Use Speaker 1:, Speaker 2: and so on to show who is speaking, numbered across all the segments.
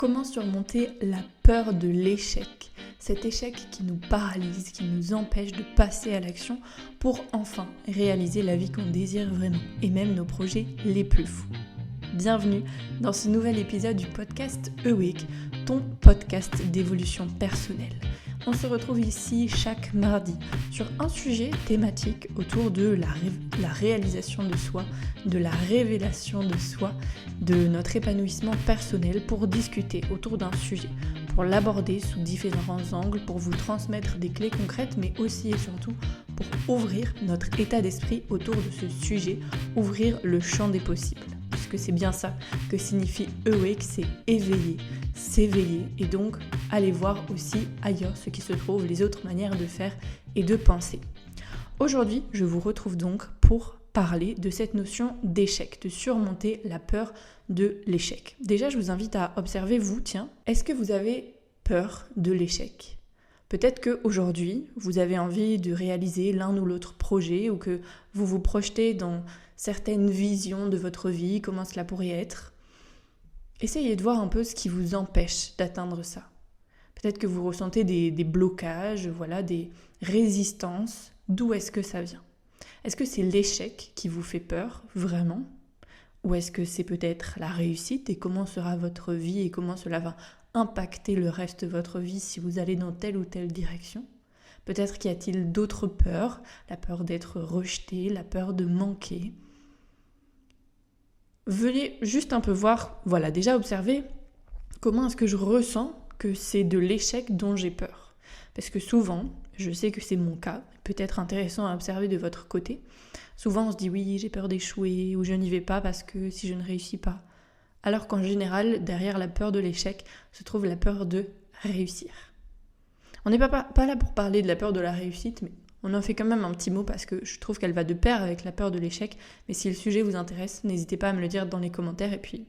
Speaker 1: Comment surmonter la peur de l'échec? Cet échec qui nous paralyse, qui nous empêche de passer à l'action pour enfin réaliser la vie qu'on désire vraiment et même nos projets les plus fous. Bienvenue dans ce nouvel épisode du podcast Awake, ton podcast d'évolution personnelle. On se retrouve ici chaque mardi sur un sujet thématique autour de la réalisation de soi, de la révélation de soi, de notre épanouissement personnel pour discuter autour d'un sujet, pour l'aborder sous différents angles, pour vous transmettre des clés concrètes, mais aussi et surtout pour ouvrir notre état d'esprit autour de ce sujet, ouvrir le champ des possibles. Puisque c'est bien ça que signifie Awake, c'est éveiller, s'éveiller et donc aller voir aussi ailleurs ce qui se trouve, les autres manières de faire et de penser. Aujourd'hui, je vous retrouve donc pour parler de cette notion d'échec, de surmonter la peur de l'échec. Déjà, je vous invite à observer est-ce que vous avez peur de l'échec ? Peut-être qu'aujourd'hui, vous avez envie de réaliser l'un ou l'autre projet ou que vous vous projetez dans certaines visions de votre vie, comment cela pourrait être. Essayez de voir un peu ce qui vous empêche d'atteindre ça. Peut-être que vous ressentez des blocages, des résistances. D'où est-ce que ça vient ? Est-ce que c'est l'échec qui vous fait peur, vraiment ? Ou est-ce que c'est peut-être la réussite et comment sera votre vie et comment cela va impacter le reste de votre vie si vous allez dans telle ou telle direction ? Peut-être qu'y a-t-il d'autres peurs, la peur d'être rejeté, la peur de manquer. Venez juste un peu voir, déjà observer comment est-ce que je ressens que c'est de l'échec dont j'ai peur. Parce que souvent, je sais que c'est mon cas, peut-être intéressant à observer de votre côté. Souvent on se dit oui, j'ai peur d'échouer ou je n'y vais pas parce que si je ne réussis pas. Alors qu'en général, derrière la peur de l'échec se trouve la peur de réussir. On n'est pas là pour parler de la peur de la réussite, mais on en fait quand même un petit mot parce que je trouve qu'elle va de pair avec la peur de l'échec. Mais si le sujet vous intéresse, n'hésitez pas à me le dire dans les commentaires. Et puis,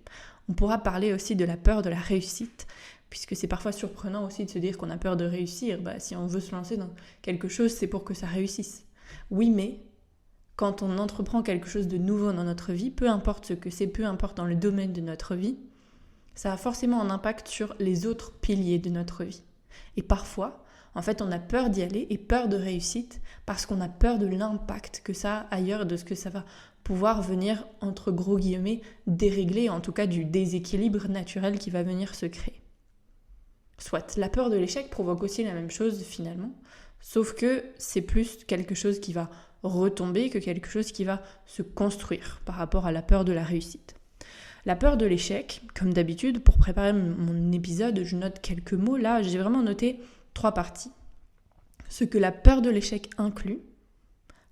Speaker 1: on pourra parler aussi de la peur de la réussite, puisque c'est parfois surprenant aussi de se dire qu'on a peur de réussir. Si on veut se lancer dans quelque chose, c'est pour que ça réussisse. Oui, mais quand on entreprend quelque chose de nouveau dans notre vie, peu importe ce que c'est, peu importe dans le domaine de notre vie, ça a forcément un impact sur les autres piliers de notre vie. Et parfois, en fait, on a peur d'y aller et peur de réussite parce qu'on a peur de l'impact que ça a ailleurs, de ce que ça va pouvoir venir, entre gros guillemets, dérégler, en tout cas du déséquilibre naturel qui va venir se créer. Soit, la peur de l'échec provoque aussi la même chose finalement, sauf que c'est plus quelque chose qui va retomber que quelque chose qui va se construire par rapport à la peur de la réussite. La peur de l'échec, comme d'habitude, pour préparer mon épisode, je note quelques mots. Là, j'ai vraiment noté 3 parties. Ce que la peur de l'échec inclut,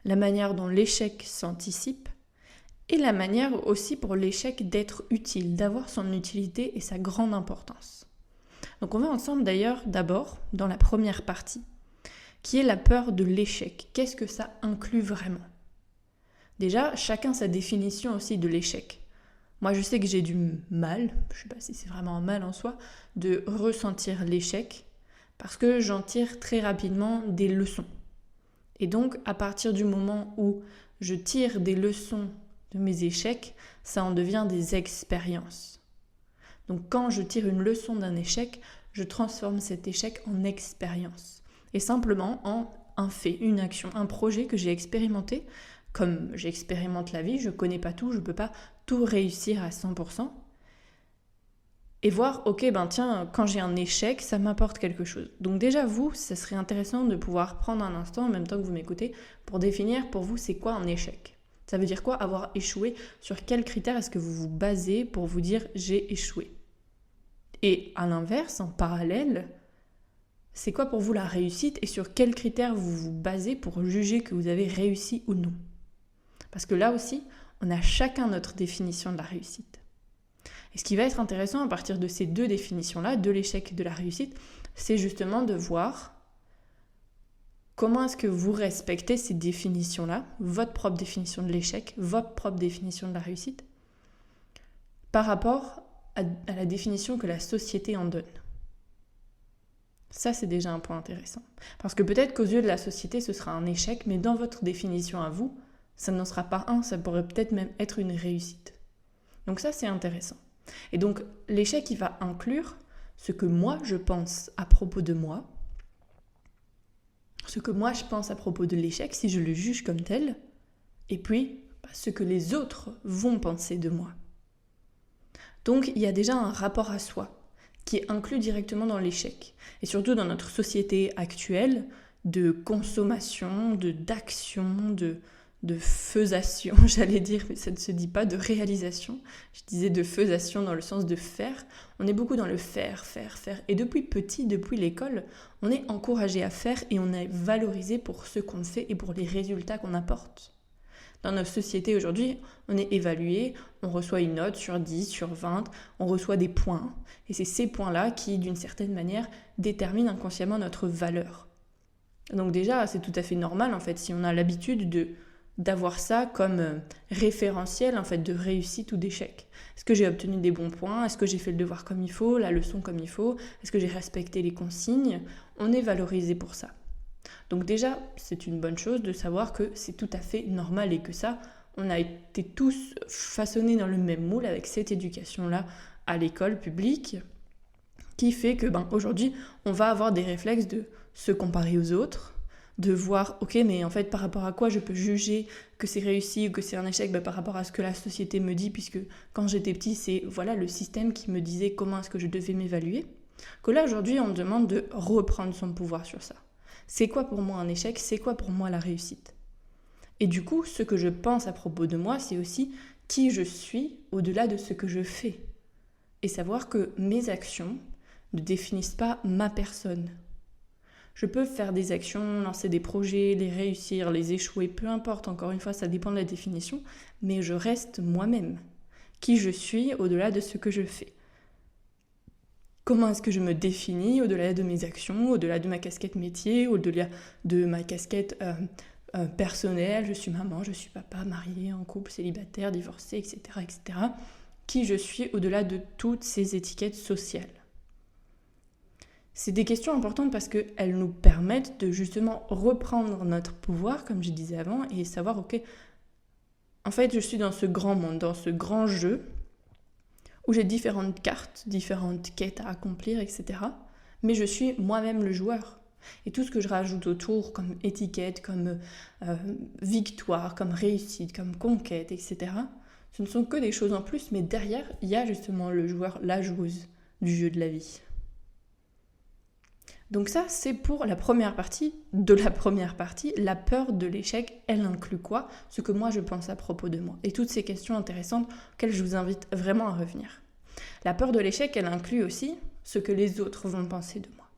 Speaker 1: la manière dont l'échec s'anticipe et la manière aussi pour l'échec d'être utile, d'avoir son utilité et sa grande importance. Donc on va ensemble d'ailleurs d'abord dans la première partie, qui est la peur de l'échec. Qu'est-ce que ça inclut vraiment ? Déjà, chacun sa définition aussi de l'échec. Moi, je sais que j'ai du mal, je ne sais pas si c'est vraiment un mal en soi, de ressentir l'échec parce que j'en tire très rapidement des leçons. Et donc, à partir du moment où je tire des leçons de mes échecs, ça en devient des expériences. Donc, quand je tire une leçon d'un échec, je transforme cet échec en expérience. Et simplement en un fait, une action, un projet que j'ai expérimenté. Comme j'expérimente la vie, je ne connais pas tout, je ne peux pas tout réussir à 100%. Et voir, quand j'ai un échec, ça m'apporte quelque chose. Donc déjà, ça serait intéressant de pouvoir prendre un instant, en même temps que vous m'écoutez, pour définir pour vous, c'est quoi un échec ? Ça veut dire quoi avoir échoué ? Sur quels critères est-ce que vous vous basez pour vous dire « j'ai échoué » ? Et à l'inverse, en parallèle, c'est quoi pour vous la réussite et sur quels critères vous vous basez pour juger que vous avez réussi ou non ? Parce que là aussi, on a chacun notre définition de la réussite. Et ce qui va être intéressant à partir de ces 2 définitions-là, de l'échec et de la réussite, c'est justement de voir comment est-ce que vous respectez ces définitions-là, votre propre définition de l'échec, votre propre définition de la réussite, par rapport à la définition que la société en donne. Ça, c'est déjà un point intéressant. Parce que peut-être qu'aux yeux de la société, ce sera un échec, mais dans votre définition à vous, ça n'en sera pas un, ça pourrait peut-être même être une réussite. Donc ça, c'est intéressant. Et donc, l'échec, il va inclure ce que moi je pense à propos de moi, ce que moi je pense à propos de l'échec, si je le juge comme tel, et puis ce que les autres vont penser de moi. Donc il y a déjà un rapport à soi qui est inclus directement dans l'échec. Et surtout dans notre société actuelle de consommation, d'action, de faisation, j'allais dire, mais ça ne se dit pas de réalisation. Je disais de faisation dans le sens de faire. On est beaucoup dans le faire. Et depuis petit, depuis l'école, on est encouragé à faire et on est valorisé pour ce qu'on fait et pour les résultats qu'on apporte. Dans notre société aujourd'hui, on est évalué, on reçoit une note sur 10, sur 20, on reçoit des points. Et c'est ces points-là qui, d'une certaine manière, déterminent inconsciemment notre valeur. Donc déjà, c'est tout à fait normal, en fait, si on a l'habitude d'avoir ça comme référentiel, en fait, de réussite ou d'échec. Est-ce que j'ai obtenu des bons points ? Est-ce que j'ai fait le devoir comme il faut, la leçon comme il faut ? Est-ce que j'ai respecté les consignes ? On est valorisé pour ça. Donc déjà, c'est une bonne chose de savoir que c'est tout à fait normal et que ça, on a été tous façonnés dans le même moule avec cette éducation-là à l'école publique qui fait que aujourd'hui, on va avoir des réflexes de se comparer aux autres, de voir, ok, mais en fait, par rapport à quoi je peux juger que c'est réussi ou que c'est un échec, par rapport à ce que la société me dit, puisque quand j'étais petit, c'est le système qui me disait comment est-ce que je devais m'évaluer, que là, aujourd'hui, on me demande de reprendre son pouvoir sur ça. C'est quoi pour moi un échec ? C'est quoi pour moi la réussite ? Et du coup, ce que je pense à propos de moi, c'est aussi qui je suis au-delà de ce que je fais. Et savoir que mes actions ne définissent pas ma personne. Je peux faire des actions, lancer des projets, les réussir, les échouer, peu importe, encore une fois, ça dépend de la définition, mais je reste moi-même. Qui je suis au-delà de ce que je fais. Comment est-ce que je me définis au-delà de mes actions, au-delà de ma casquette métier, au-delà de ma casquette personnelle, je suis maman, je suis papa, mariée, en couple, célibataire, divorcée, etc., etc. Qui je suis au-delà de toutes ces étiquettes sociales. C'est des questions importantes parce qu'elles nous permettent de justement reprendre notre pouvoir, comme je disais avant, et savoir, ok, en fait, je suis dans ce grand monde, dans ce grand jeu, où j'ai différentes cartes, différentes quêtes à accomplir, etc. Mais je suis moi-même le joueur. Et tout ce que je rajoute autour, comme étiquette, comme victoire, comme réussite, comme conquête, etc., ce ne sont que des choses en plus, mais derrière, il y a justement le joueur, la joueuse du jeu de la vie. Donc ça, c'est pour la première partie de la première partie. La peur de l'échec, elle inclut quoi ? Ce que moi je pense à propos de moi. Et toutes ces questions intéressantes auxquelles je vous invite vraiment à revenir. La peur de l'échec, elle inclut aussi ce que les autres vont penser de moi.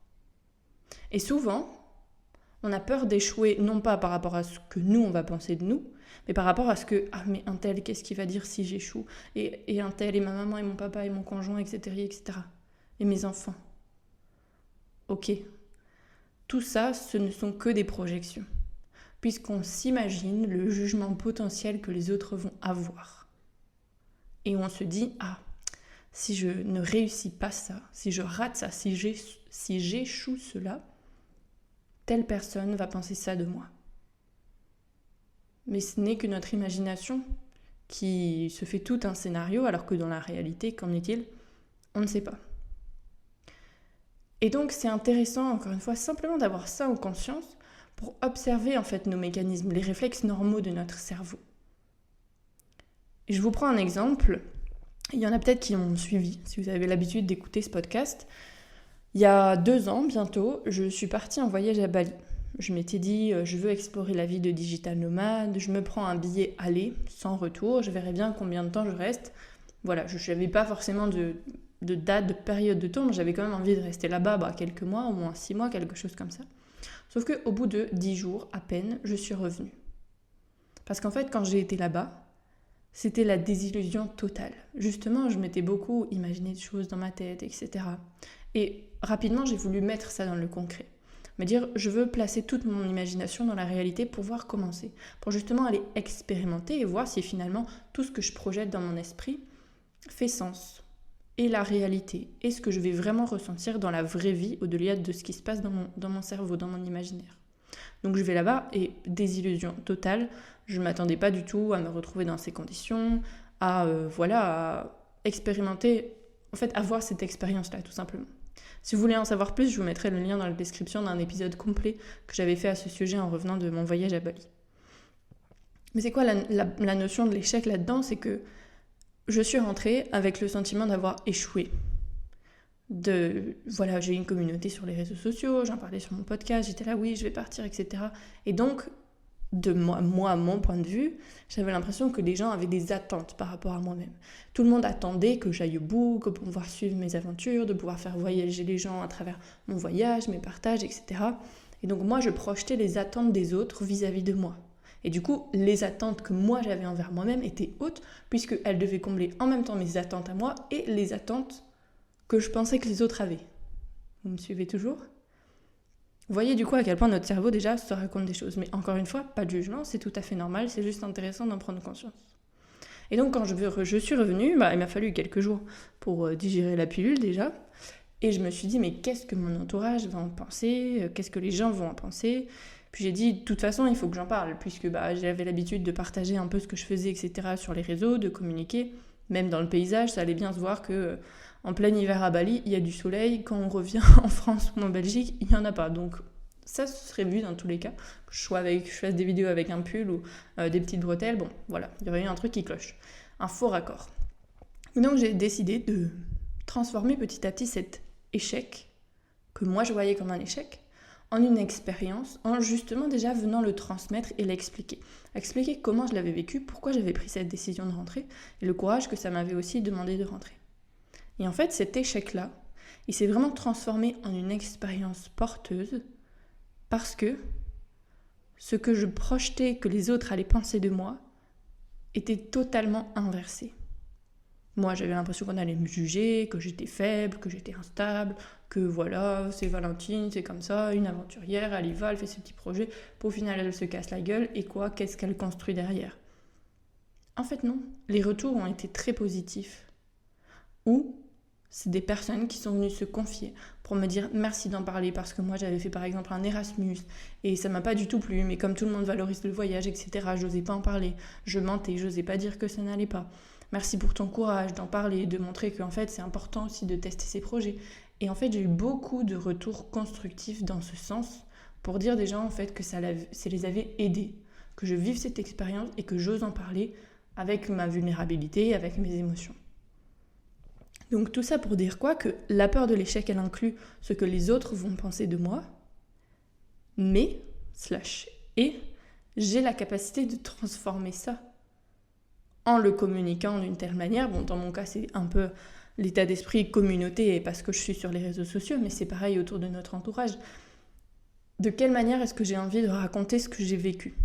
Speaker 1: Et souvent, on a peur d'échouer, non pas par rapport à ce que nous, on va penser de nous, mais par rapport à ce que, mais un tel, qu'est-ce qu'il va dire si j'échoue ? Et un tel, et ma maman, et mon papa, et mon conjoint, etc., etc. Et mes enfants. Ok, tout ça, ce ne sont que des projections, puisqu'on s'imagine le jugement potentiel que les autres vont avoir. Et on se dit, si je ne réussis pas ça, si je rate ça, si j'échoue cela, telle personne va penser ça de moi. Mais ce n'est que notre imagination qui se fait tout un scénario, alors que dans la réalité, qu'en est-il ? On ne sait pas. Et donc c'est intéressant, encore une fois, simplement d'avoir ça en conscience pour observer en fait nos mécanismes, les réflexes normaux de notre cerveau. Et je vous prends un exemple, il y en a peut-être qui ont suivi, si vous avez l'habitude d'écouter ce podcast. Il y a 2 ans bientôt, je suis partie en voyage à Bali. Je m'étais dit, je veux explorer la vie de digital nomade, je me prends un billet aller, sans retour, je verrai bien combien de temps je reste. Voilà, je n'avais pas forcément de date, de période de temps, mais j'avais quand même envie de rester là-bas quelques mois, au moins 6 mois, quelque chose comme ça. Sauf qu'au bout de 10 jours, à peine, je suis revenue. Parce qu'en fait, quand j'ai été là-bas, c'était la désillusion totale. Justement, je m'étais beaucoup imaginé des choses dans ma tête, etc. Et rapidement, j'ai voulu mettre ça dans le concret. Me dire, je veux placer toute mon imagination dans la réalité pour voir comment c'est. Pour justement aller expérimenter et voir si finalement tout ce que je projette dans mon esprit fait sens. Et la réalité, et ce que je vais vraiment ressentir dans la vraie vie, au-delà de ce qui se passe dans mon cerveau, dans mon imaginaire. Donc je vais là-bas et désillusion totale, je ne m'attendais pas du tout à me retrouver dans ces conditions, à expérimenter, en fait avoir cette expérience-là tout simplement. Si vous voulez en savoir plus, je vous mettrai le lien dans la description d'un épisode complet que j'avais fait à ce sujet en revenant de mon voyage à Bali. Mais c'est quoi la notion de l'échec là-dedans? C'est que je suis rentrée avec le sentiment d'avoir échoué. Voilà, j'ai une communauté sur les réseaux sociaux, j'en parlais sur mon podcast, j'étais là, oui, je vais partir, etc. Et donc, de moi, à mon point de vue, j'avais l'impression que les gens avaient des attentes par rapport à moi-même. Tout le monde attendait que j'aille au bout, que pour pouvoir suivre mes aventures, de pouvoir faire voyager les gens à travers mon voyage, mes partages, etc. Et donc moi, je projetais les attentes des autres vis-à-vis de moi. Et du coup, les attentes que moi j'avais envers moi-même étaient hautes, puisqu'elles devaient combler en même temps mes attentes à moi et les attentes que je pensais que les autres avaient. Vous me suivez toujours ? Vous voyez du coup à quel point notre cerveau déjà se raconte des choses. Mais encore une fois, pas de jugement, c'est tout à fait normal, c'est juste intéressant d'en prendre conscience. Et donc quand je suis revenue, il m'a fallu quelques jours pour digérer la pilule déjà. Et je me suis dit, mais qu'est-ce que mon entourage va en penser ? Qu'est-ce que les gens vont en penser ? Puis j'ai dit, de toute façon, il faut que j'en parle, puisque j'avais l'habitude de partager un peu ce que je faisais, etc. sur les réseaux, de communiquer. Même dans le paysage, ça allait bien se voir que en plein hiver à Bali, il y a du soleil. Quand on revient en France ou en Belgique, il n'y en a pas. Donc ça, ce serait vu dans tous les cas. Que je fasse des vidéos avec un pull ou des petites bretelles. Bon, voilà, il y aurait eu un truc qui cloche. Un faux raccord. Et donc j'ai décidé de transformer petit à petit cet échec, que moi je voyais comme un échec, en une expérience, en justement déjà venant le transmettre et l'expliquer. Expliquer comment je l'avais vécu, pourquoi j'avais pris cette décision de rentrer, et le courage que ça m'avait aussi demandé de rentrer. Et en fait, cet échec-là, il s'est vraiment transformé en une expérience porteuse, parce que ce que je projetais que les autres allaient penser de moi était totalement inversé. Moi, j'avais l'impression qu'on allait me juger, que j'étais faible, que j'étais instable, que voilà, c'est Valentine, c'est comme ça, une aventurière, elle y va, elle fait ses petits projets, puis au final, elle se casse la gueule, et quoi, qu'est-ce qu'elle construit derrière ? En fait, non. Les retours ont été très positifs. Ou c'est des personnes qui sont venues se confier pour me dire merci d'en parler, parce que moi, j'avais fait par exemple un Erasmus, et ça m'a pas du tout plu, mais comme tout le monde valorise le voyage, etc., j'osais pas en parler, je mentais, j'osais pas dire que ça n'allait pas. Merci pour ton courage d'en parler, de montrer qu'en fait c'est important aussi de tester ses projets. Et en fait j'ai eu beaucoup de retours constructifs dans ce sens pour dire des gens en fait que ça les avait aidés, que je vive cette expérience et que j'ose en parler avec ma vulnérabilité, avec mes émotions. Donc tout ça pour dire quoi ? Que la peur de l'échec elle inclut ce que les autres vont penser de moi, mais, j'ai la capacité de transformer ça en le communiquant d'une telle manière. Bon, dans mon cas, c'est un peu l'état d'esprit communauté parce que je suis sur les réseaux sociaux, mais c'est pareil autour de notre entourage. De quelle manière est-ce que j'ai envie de raconter ce que j'ai vécu ?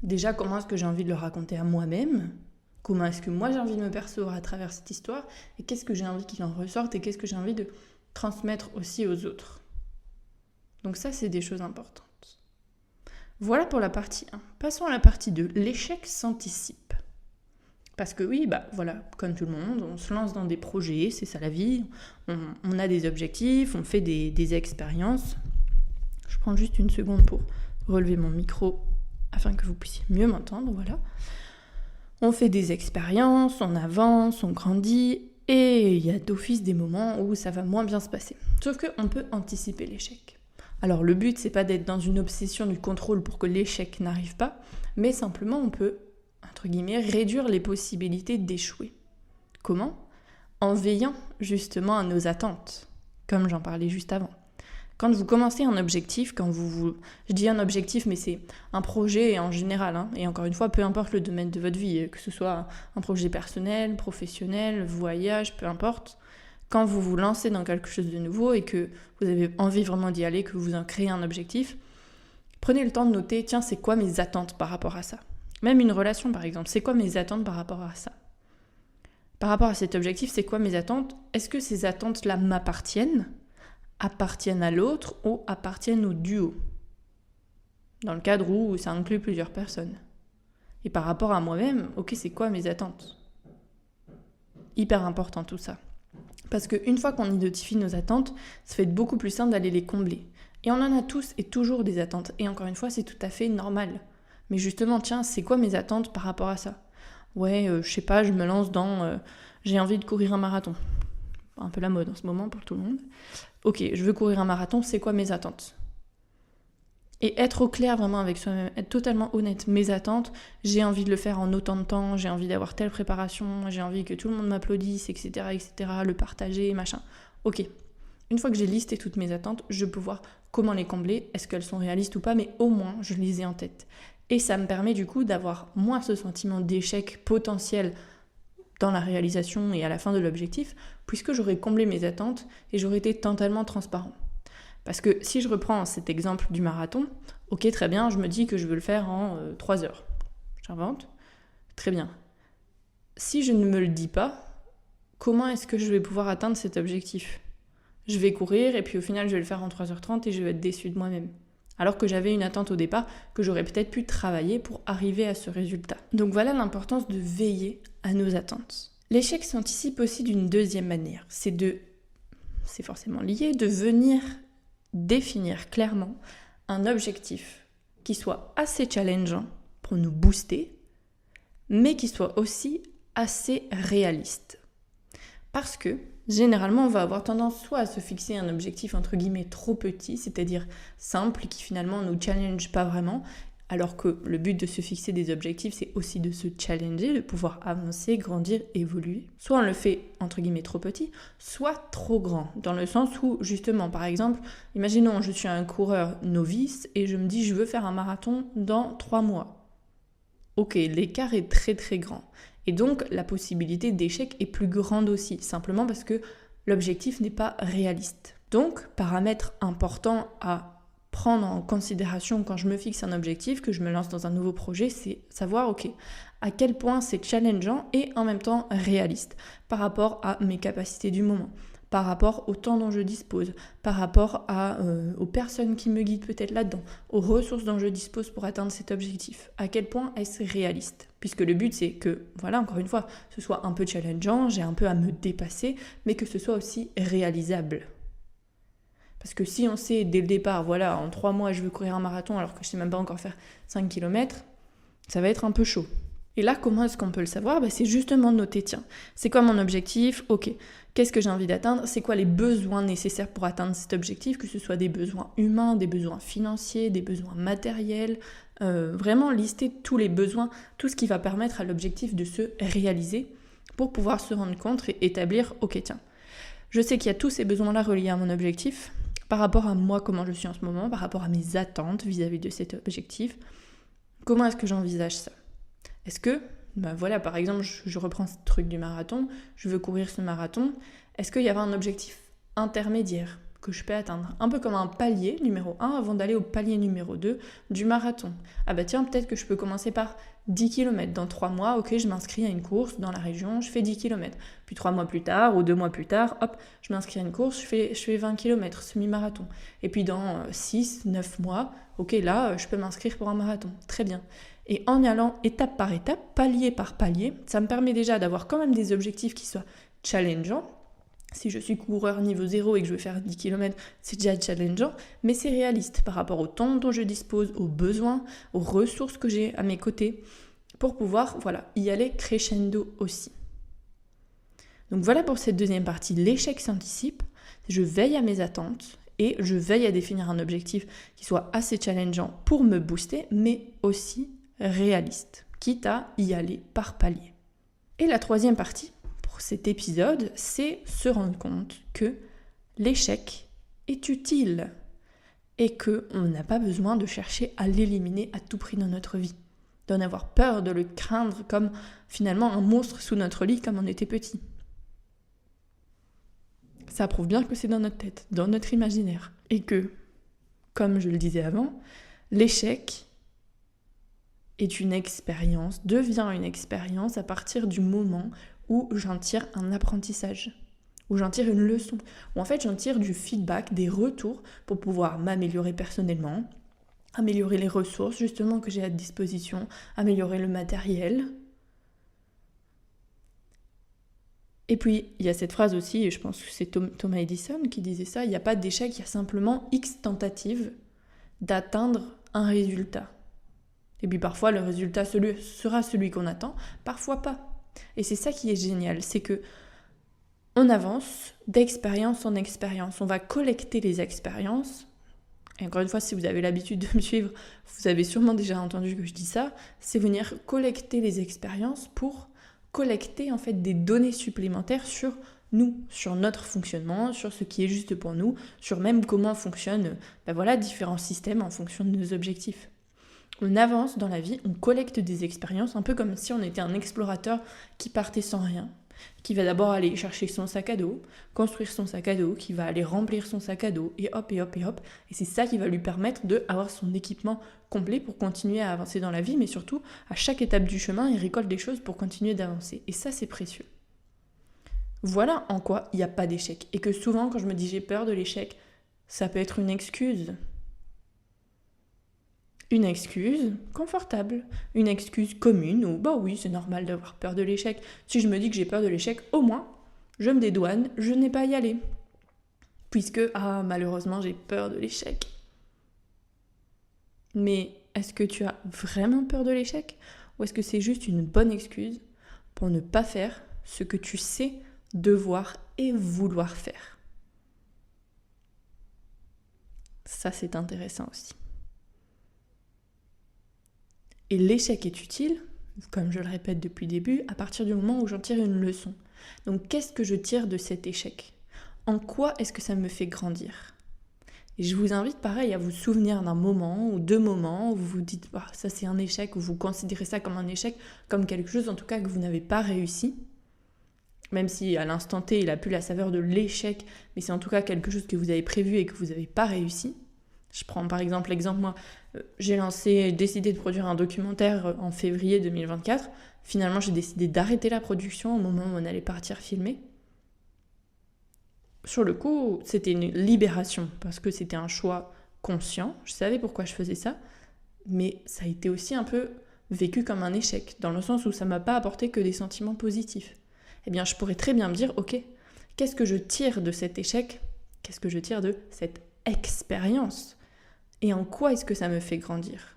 Speaker 1: Déjà, comment est-ce que j'ai envie de le raconter à moi-même ? Comment est-ce que moi j'ai envie de me percevoir à travers cette histoire ? Et qu'est-ce que j'ai envie qu'il en ressorte ? Et qu'est-ce que j'ai envie de transmettre aussi aux autres ? Donc ça, c'est des choses importantes. Voilà pour la partie 1. Passons à la partie 2. L'échec s'anticipe. Parce que oui, voilà, comme tout le monde, on se lance dans des projets, c'est ça la vie, on a des objectifs, on fait des expériences. Je prends juste une seconde pour relever mon micro afin que vous puissiez mieux m'entendre, voilà. On fait des expériences, on avance, on grandit, et il y a d'office des moments où ça va moins bien se passer. Sauf qu'on peut anticiper l'échec. Alors le but, c'est pas d'être dans une obsession du contrôle pour que l'échec n'arrive pas, mais simplement on peut entre guillemets, réduire les possibilités d'échouer. Comment ? En veillant justement à nos attentes, comme j'en parlais juste avant. Quand vous commencez un objectif, je dis un objectif, mais c'est un projet en général, et encore une fois, peu importe le domaine de votre vie, que ce soit un projet personnel, professionnel, voyage, peu importe, quand vous vous lancez dans quelque chose de nouveau et que vous avez envie vraiment d'y aller, que vous en créez un objectif, prenez le temps de noter, tiens, c'est quoi mes attentes par rapport à ça ? Même une relation, par exemple, c'est quoi mes attentes par rapport à ça ? Par rapport à cet objectif, c'est quoi mes attentes ? Est-ce que ces attentes-là m'appartiennent ? Appartiennent à l'autre ou appartiennent au duo ? Dans le cadre où ça inclut plusieurs personnes. Et par rapport à moi-même, ok, c'est quoi mes attentes ? Hyper important tout ça. Parce qu'une fois qu'on identifie nos attentes, ça fait beaucoup plus simple d'aller les combler. Et on en a tous et toujours des attentes. Et encore une fois, c'est tout à fait normal. Mais justement, tiens, c'est quoi mes attentes par rapport à ça ? Ouais, je sais pas, je me lance dans... j'ai envie de courir un marathon. Un peu la mode en ce moment pour tout le monde. Ok, je veux courir un marathon, c'est quoi mes attentes ? Et être au clair vraiment avec soi-même, être totalement honnête. Mes attentes, j'ai envie de le faire en autant de temps, j'ai envie d'avoir telle préparation, j'ai envie que tout le monde m'applaudisse, etc., le partager, machin. Ok, une fois que j'ai listé toutes mes attentes, je peux voir comment les combler, est-ce qu'elles sont réalistes ou pas, mais au moins, je les ai en tête. Et ça me permet du coup d'avoir moins ce sentiment d'échec potentiel dans la réalisation et à la fin de l'objectif, puisque j'aurais comblé mes attentes et j'aurais été totalement transparent. Parce que si je reprends cet exemple du marathon, ok, très bien, je me dis que je veux le faire en 3 heures. J'invente. Très bien. Si je ne me le dis pas, comment est-ce que je vais pouvoir atteindre cet objectif ? Je vais courir et puis au final, je vais le faire en 3h30 et je vais être déçue de moi-même. Alors que j'avais une attente au départ que j'aurais peut-être pu travailler pour arriver à ce résultat. Donc voilà l'importance de veiller à nos attentes. L'échec s'anticipe aussi d'une deuxième manière. C'est forcément lié, de venir définir clairement un objectif qui soit assez challengeant pour nous booster, mais qui soit aussi assez réaliste. Parce que généralement, on va avoir tendance soit à se fixer un objectif entre guillemets trop petit, c'est-à-dire simple, qui finalement ne nous challenge pas vraiment, alors que le but de se fixer des objectifs, c'est aussi de se challenger, de pouvoir avancer, grandir, évoluer. Soit on le fait entre guillemets trop petit, soit trop grand, dans le sens où justement, par exemple, imaginons je suis un coureur novice et je me dis je veux faire un marathon dans 3 mois. Ok, l'écart est très très grand. Et donc la possibilité d'échec est plus grande aussi, simplement parce que l'objectif n'est pas réaliste. Donc, paramètre important à prendre en considération quand je me fixe un objectif, que je me lance dans un nouveau projet, c'est savoir, ok, à quel point c'est challengeant et en même temps réaliste par rapport à mes capacités du moment, par rapport au temps dont je dispose, par rapport aux personnes qui me guident peut-être là-dedans, aux ressources dont je dispose pour atteindre cet objectif. À quel point est-ce réaliste ? Puisque le but c'est que, voilà, encore une fois, ce soit un peu challengeant, j'ai un peu à me dépasser, mais que ce soit aussi réalisable. Parce que si on sait dès le départ, voilà, en 3 mois je veux courir un marathon alors que je ne sais même pas encore faire 5 km, ça va être un peu chaud. Et là, comment est-ce qu'on peut le savoir ? C'est justement de noter, tiens, c'est quoi mon objectif ? Ok, qu'est-ce que j'ai envie d'atteindre ? C'est quoi les besoins nécessaires pour atteindre cet objectif ? Que ce soit des besoins humains, des besoins financiers, des besoins matériels. Vraiment lister tous les besoins, tout ce qui va permettre à l'objectif de se réaliser pour pouvoir se rendre compte et établir, ok, tiens, je sais qu'il y a tous ces besoins-là reliés à mon objectif, par rapport à moi, comment je suis en ce moment, par rapport à mes attentes vis-à-vis de cet objectif, comment est-ce que j'envisage ça ? Est-ce que, voilà, par exemple, je reprends ce truc du marathon, je veux courir ce marathon, est-ce qu'il y avait un objectif intermédiaire que je peux atteindre ? Un peu comme un palier numéro 1 avant d'aller au palier numéro 2 du marathon. Ah bah tiens, peut-être que je peux commencer par 10 km. Dans 3 mois, ok, je m'inscris à une course dans la région, je fais 10 km. Puis 3 mois plus tard ou 2 mois plus tard, hop, je m'inscris à une course, je fais 20 km, semi-marathon. Et puis dans 6, 9 mois, ok, là, je peux m'inscrire pour un marathon. Très bien. Et en y allant étape par étape, palier par palier, ça me permet déjà d'avoir quand même des objectifs qui soient challengeants. Si je suis coureur niveau 0 et que je veux faire 10 km, c'est déjà challengeant, mais c'est réaliste par rapport au temps dont je dispose, aux besoins, aux ressources que j'ai à mes côtés, pour pouvoir y aller crescendo aussi. Donc voilà pour cette deuxième partie, l'échec s'anticipe, je veille à mes attentes et je veille à définir un objectif qui soit assez challengeant pour me booster, mais aussi réaliste, quitte à y aller par palier. Et la troisième partie, cet épisode, c'est se rendre compte que l'échec est utile et qu'on n'a pas besoin de chercher à l'éliminer à tout prix dans notre vie, d'en avoir peur, de le craindre comme finalement un monstre sous notre lit comme on était petit. Ça prouve bien que c'est dans notre tête, dans notre imaginaire, et que, comme je le disais avant, l'échec est une expérience, devient une expérience à partir du moment où j'en tire un apprentissage, où j'en tire une leçon, où en fait j'en tire du feedback, des retours pour pouvoir m'améliorer personnellement, améliorer les ressources justement que j'ai à disposition, améliorer le matériel. Et puis il y a cette phrase aussi, et je pense que c'est Thomas Edison qui disait ça, il n'y a pas d'échec, il y a simplement X tentatives d'atteindre un résultat. Et puis parfois le résultat sera celui qu'on attend, parfois pas. Et c'est ça qui est génial, c'est que On avance d'expérience en expérience. On va collecter les expériences. Et encore une fois, si vous avez l'habitude de me suivre, vous avez sûrement déjà entendu que je dis ça. C'est venir collecter les expériences pour collecter en fait des données supplémentaires sur nous, sur notre fonctionnement, sur ce qui est juste pour nous, sur même comment fonctionnent différents systèmes en fonction de nos objectifs. On avance dans la vie, on collecte des expériences, un peu comme si on était un explorateur qui partait sans rien, qui va d'abord aller chercher son sac à dos, construire son sac à dos, qui va aller remplir son sac à dos, et hop, et hop, et hop. Et c'est ça qui va lui permettre d'avoir son équipement complet pour continuer à avancer dans la vie, mais surtout, à chaque étape du chemin, il récolte des choses pour continuer d'avancer. Et ça, c'est précieux. Voilà en quoi il n'y a pas d'échec. Et que souvent, quand je me dis j'ai peur de l'échec, ça peut être une excuse. Une excuse confortable, une excuse commune où oui, c'est normal d'avoir peur de l'échec. Si je me dis que j'ai peur de l'échec, au moins, je me dédouane, je n'ai pas à y aller. Puisque, malheureusement, j'ai peur de l'échec. Mais est-ce que tu as vraiment peur de l'échec ? Ou est-ce que c'est juste une bonne excuse pour ne pas faire ce que tu sais devoir et vouloir faire ? Ça, c'est intéressant aussi. Et l'échec est utile, comme je le répète depuis le début, à partir du moment où j'en tire une leçon. Donc qu'est-ce que je tire de cet échec ? En quoi est-ce que ça me fait grandir ? Et je vous invite pareil à vous souvenir d'un moment ou 2 moments où vous vous dites ça c'est un échec, ou vous considérez ça comme un échec, comme quelque chose en tout cas que vous n'avez pas réussi. Même si à l'instant T il a plus la saveur de l'échec, mais c'est en tout cas quelque chose que vous avez prévu et que vous n'avez pas réussi. Je prends par exemple l'exemple, moi, j'ai décidé de produire un documentaire en février 2024. Finalement, j'ai décidé d'arrêter la production au moment où on allait partir filmer. Sur le coup, c'était une libération parce que c'était un choix conscient. Je savais pourquoi je faisais ça, mais ça a été aussi un peu vécu comme un échec, dans le sens où ça ne m'a pas apporté que des sentiments positifs. Eh bien, je pourrais très bien me dire, ok, qu'est-ce que je tire de cet échec ? Qu'est-ce que je tire de cette expérience ? Et en quoi est-ce que ça me fait grandir ?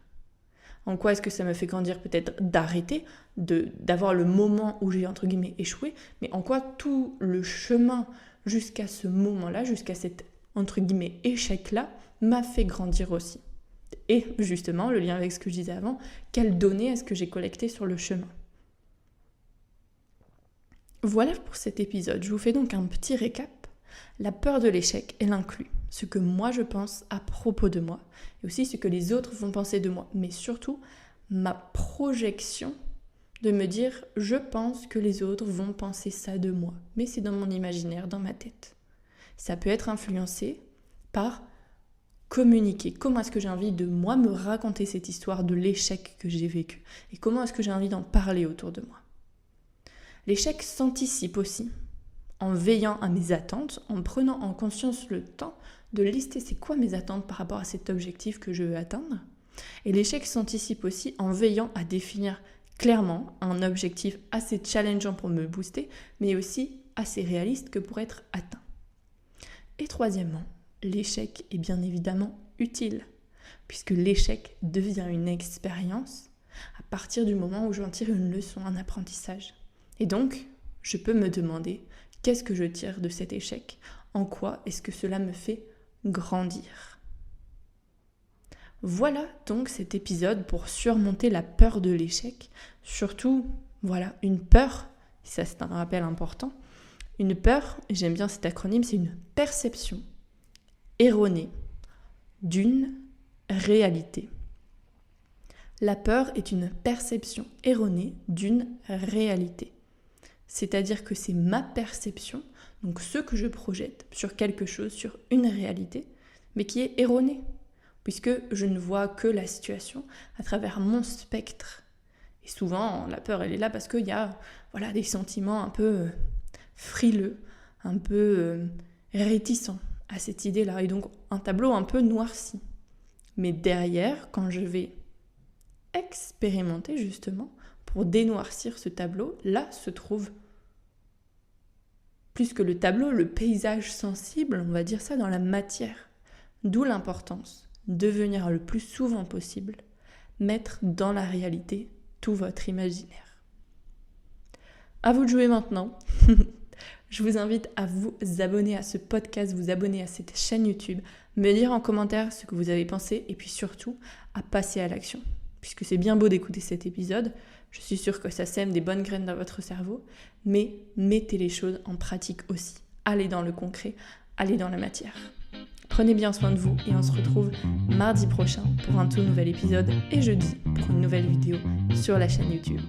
Speaker 1: En quoi est-ce que ça me fait grandir peut-être d'arrêter, d'avoir le moment où j'ai entre guillemets échoué, mais en quoi tout le chemin jusqu'à ce moment-là, jusqu'à cet entre guillemets échec-là, m'a fait grandir aussi. Et justement, le lien avec ce que je disais avant, quelles données est-ce que j'ai collectées sur le chemin ? Voilà pour cet épisode. Je vous fais donc un petit récap. La peur de l'échec, elle inclut ce que moi je pense à propos de moi et aussi ce que les autres vont penser de moi, mais surtout ma projection de me dire je pense que les autres vont penser ça de moi, mais c'est dans mon imaginaire, dans ma tête. Ça peut être influencé par communiquer. Comment est-ce que j'ai envie de moi me raconter cette histoire de l'échec que j'ai vécu et comment est-ce que j'ai envie d'en parler autour de moi. L'échec s'anticipe aussi en veillant à mes attentes, en prenant en conscience le temps de lister c'est quoi mes attentes par rapport à cet objectif que je veux atteindre. Et l'échec s'anticipe aussi en veillant à définir clairement un objectif assez challengeant pour me booster, mais aussi assez réaliste que pour être atteint. Et troisièmement, l'échec est bien évidemment utile, puisque l'échec devient une expérience à partir du moment où j'en tire une leçon, un apprentissage. Et donc, je peux me demander qu'est-ce que je tire de cet échec ? En quoi est-ce que cela me fait grandir ? Voilà donc cet épisode pour surmonter la peur de l'échec. Surtout, une peur, ça c'est un rappel important, une peur, j'aime bien cet acronyme, c'est une perception erronée d'une réalité. La peur est une perception erronée d'une réalité. C'est-à-dire que c'est ma perception, donc ce que je projette sur quelque chose, sur une réalité, mais qui est erronée, puisque je ne vois que la situation à travers mon spectre. Et souvent, la peur, elle est là parce qu'il y a des sentiments un peu frileux, un peu réticents à cette idée-là, et donc un tableau un peu noirci. Mais derrière, quand je vais expérimenter justement, pour dénoircir ce tableau, là se trouve plus que le tableau, le paysage sensible, on va dire ça, dans la matière. D'où l'importance de venir le plus souvent possible mettre dans la réalité tout votre imaginaire. À vous de jouer maintenant. Je vous invite à vous abonner à ce podcast, vous abonner à cette chaîne YouTube, me dire en commentaire ce que vous avez pensé et puis surtout à passer à l'action. Puisque c'est bien beau d'écouter cet épisode, je suis sûre que ça sème des bonnes graines dans votre cerveau, mais mettez les choses en pratique aussi. Allez dans le concret, allez dans la matière. Prenez bien soin de vous et on se retrouve mardi prochain pour un tout nouvel épisode et jeudi pour une nouvelle vidéo sur la chaîne YouTube.